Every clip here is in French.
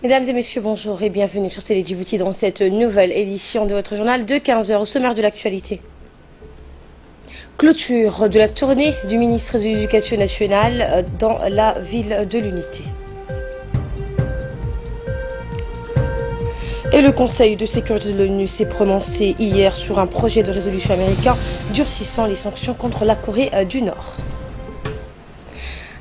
Mesdames et messieurs, bonjour et bienvenue sur Télé Djibouti dans cette nouvelle édition de votre journal de 15 h au sommaire de l'actualité. Clôture de la tournée du ministre de l'Éducation nationale dans la ville de l'Unité. Et le Conseil de sécurité de l'ONU s'est prononcé hier sur un projet de résolution américain durcissant les sanctions contre la Corée du Nord.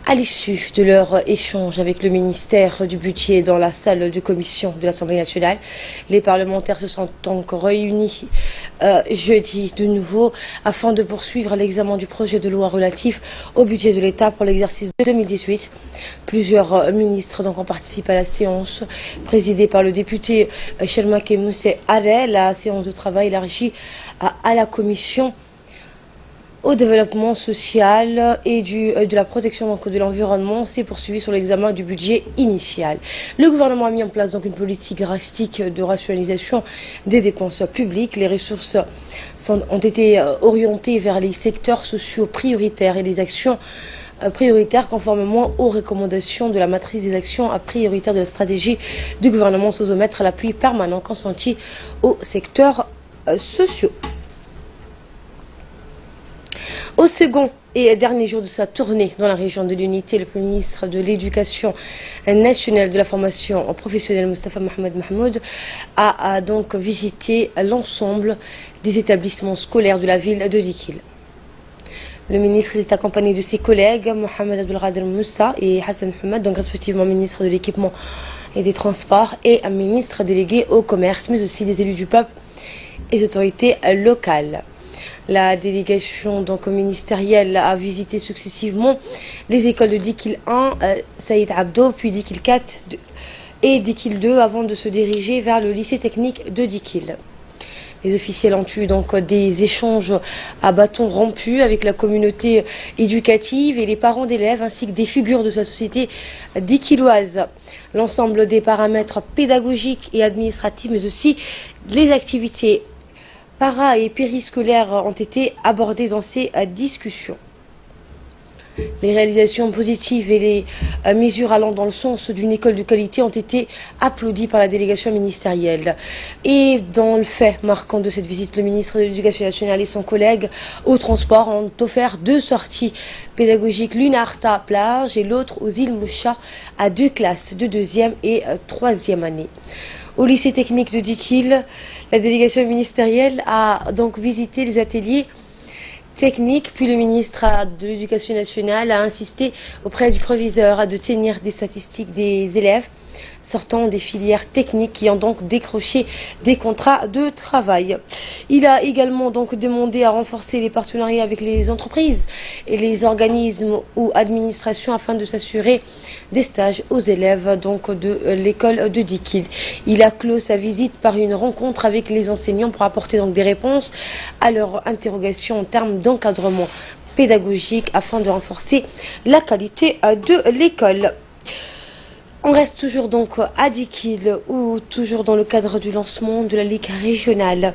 À l'issue de leur échange avec le ministère du Budget dans la salle de commission de l'Assemblée nationale, les parlementaires se sont donc réunis jeudi de nouveau afin de poursuivre l'examen du projet de loi relatif au budget de l'État pour l'exercice 2018. Plusieurs ministres donc ont participé à la séance présidée par le député Shelmake Moussé Aré, la séance de travail élargie à la commission au développement social et de la protection donc, de l'environnement s'est poursuivi sur l'examen du budget initial. Le gouvernement a mis en place donc une politique drastique de rationalisation des dépenses publiques. Les ressources ont été orientées vers les secteurs sociaux prioritaires et les actions prioritaires conformément aux recommandations de la matrice des actions prioritaires de la stratégie du gouvernement sans omettre l'appui permanent consenti aux secteurs sociaux. Au second et dernier jour de sa tournée dans la région de l'Unité, le Premier ministre de l'Éducation nationale de la formation professionnelle Moustapha Mohamed Mahmoud a donc visité l'ensemble des établissements scolaires de la ville de Dikil. Le ministre est accompagné de ses collègues Mohamed Abdelkader Moussa et Hassan Hamad, donc respectivement ministre de l'équipement et des transports et un ministre délégué au commerce, mais aussi des élus du peuple et des autorités locales. La délégation donc ministérielle a visité successivement les écoles de Dikil 1, Saïd Abdo, puis Dikil 4 et Dikil 2 avant de se diriger vers le lycée technique de Dikil. Les officiels ont eu donc des échanges à bâtons rompus avec la communauté éducative et les parents d'élèves ainsi que des figures de la société dikiloise. L'ensemble des paramètres pédagogiques et administratifs mais aussi les activités para- et périscolaires ont été abordés dans ces discussions. Les réalisations positives et les mesures allant dans le sens d'une école de qualité ont été applaudies par la délégation ministérielle. Et dans le fait marquant de cette visite, le ministre de l'Éducation nationale et son collègue au transport ont offert 2 sorties pédagogiques, l'une à Arta plage et l'autre aux îles Moucha à 2 classes de 2e et 3e année. Au lycée technique de Dikil, la délégation ministérielle a donc visité les ateliers techniques, puis le ministre de l'Éducation nationale a insisté auprès du proviseur de tenir des statistiques des élèves sortant des filières techniques qui ont donc décroché des contrats de travail. Il a également donc demandé à renforcer les partenariats avec les entreprises et les organismes ou administrations afin de s'assurer des stages aux élèves donc de l'école de Dikil. Il a clos sa visite par une rencontre avec les enseignants pour apporter donc des réponses à leurs interrogations en termes d'encadrement pédagogique afin de renforcer la qualité de l'école. On reste toujours donc à Dikil ou toujours dans le cadre du lancement de la Ligue régionale.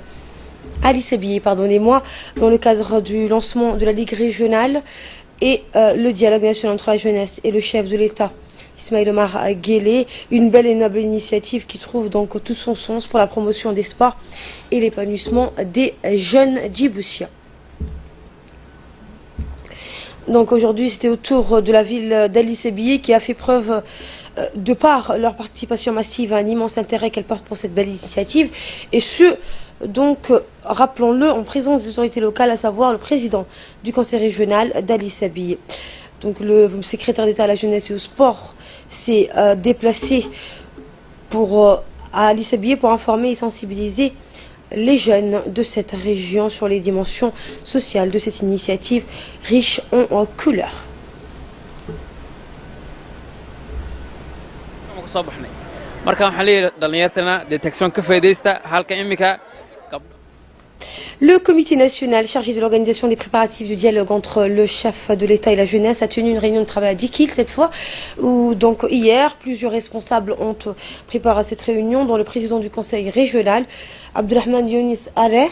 Ali Sabié, pardonnez-moi, dans le cadre du lancement de la Ligue régionale et le dialogue national entre la jeunesse et le chef de l'État, Ismaïl Omar Guelleh, une belle et noble initiative qui trouve donc tout son sens pour la promotion des sports et l'épanouissement des jeunes djiboutiens. Donc aujourd'hui, c'était au tour de la ville d'Ali Sabié qui a fait preuve de par leur participation massive à un immense intérêt qu'elle porte pour cette belle initiative, et ce, donc, rappelons-le, en présence des autorités locales, à savoir le président du conseil régional d'Ali Sabié. Donc le secrétaire d'État à la jeunesse et au sport s'est déplacé à Ali Sabié pour informer et sensibiliser les jeunes de cette région sur les dimensions sociales de cette initiative riche en couleurs. Le comité national chargé de l'organisation des préparatifs du dialogue entre le chef de l'État et la jeunesse a tenu une réunion de travail à Dikil cette fois, où donc hier plusieurs responsables ont préparé cette réunion, dont le président du conseil régional, Abdelrahman Younis Aré,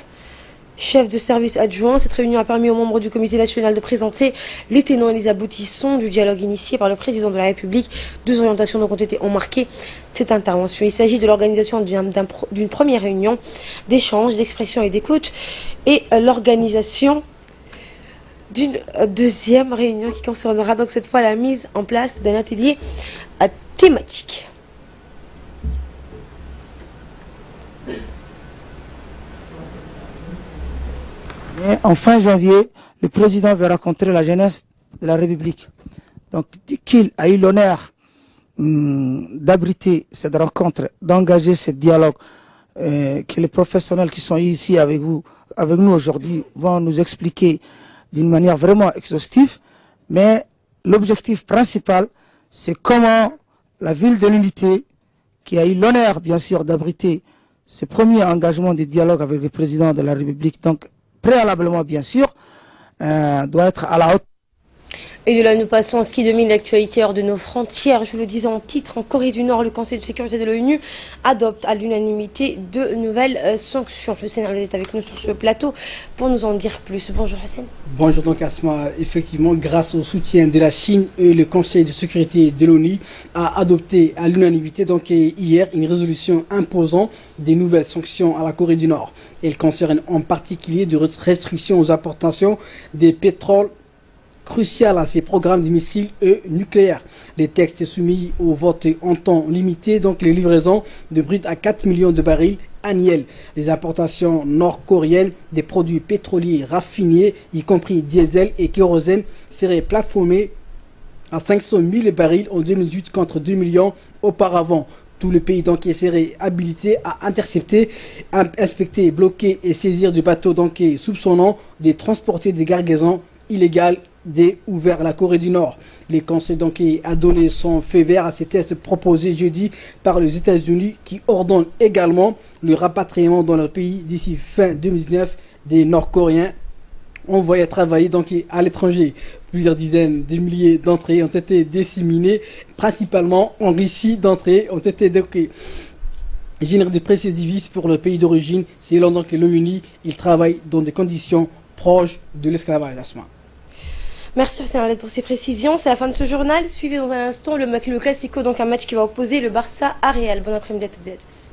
chef de service adjoint. Cette réunion a permis aux membres du comité national de présenter les tenants et les aboutissants du dialogue initié par le président de la République. 2 orientations donc ont été marquées cette intervention. Il s'agit de l'organisation d'une première réunion d'échange, d'expression et d'écoute et l'organisation d'une deuxième réunion qui concernera donc cette fois la mise en place d'un atelier thématique. Et en fin janvier, le président veut rencontrer la jeunesse de la République. Donc, qu'il a eu l'honneur d'abriter cette rencontre, d'engager ce dialogue, que les professionnels qui sont ici avec nous aujourd'hui vont nous expliquer d'une manière vraiment exhaustive. Mais l'objectif principal, c'est comment la ville de l'Unité, qui a eu l'honneur, bien sûr, d'abriter ce premier engagement de dialogue avec le président de la République, donc préalablement, bien sûr, doit être à la hauteur. Et de là, nous passons à ce qui domine l'actualité hors de nos frontières. Je le disais en titre, en Corée du Nord, le Conseil de sécurité de l'ONU adopte à l'unanimité de nouvelles sanctions. Le Sénat est avec nous sur ce plateau pour nous en dire plus. Bonjour Hassan. Bonjour donc Asma. Effectivement, grâce au soutien de la Chine, le Conseil de sécurité de l'ONU a adopté à l'unanimité donc hier une résolution imposant des nouvelles sanctions à la Corée du Nord. Elles concernent en particulier de restrictions aux importations des pétroles crucial à ces programmes de missiles nucléaires. Les textes soumis au vote en temps limité, donc les livraisons de brut à 4 millions de barils annuels. Les importations nord-coréennes des produits pétroliers raffinés, y compris diesel et kérosène, seraient plafonnées à 500 000 barils en 2018 contre 2 millions auparavant. Tout le pays donc serait habilité à intercepter, inspecter, bloquer et saisir du bateau donc soupçonnant de transporter des cargaisons illégales ou vers la Corée du Nord. Le Conseil donc a donné son feu vert à ces tests proposés jeudi par les États-Unis qui ordonnent également le rapatriement dans leur pays d'ici fin 2019 des Nord-Coréens envoyés travailler donc à l'étranger. Plusieurs dizaines de milliers d'entrées ont été disséminées, principalement en Russie. D'entrées ont été donc générées de précipices pour le pays d'origine. Selon donc l'ONU, ils travaillent dans des conditions proches de l'esclavage. Merci Hussein pour ces précisions. C'est la fin de ce journal. Suivez dans un instant le Classico, donc un match qui va opposer le Barça à Real. Bon après-midi à toutes et à tous.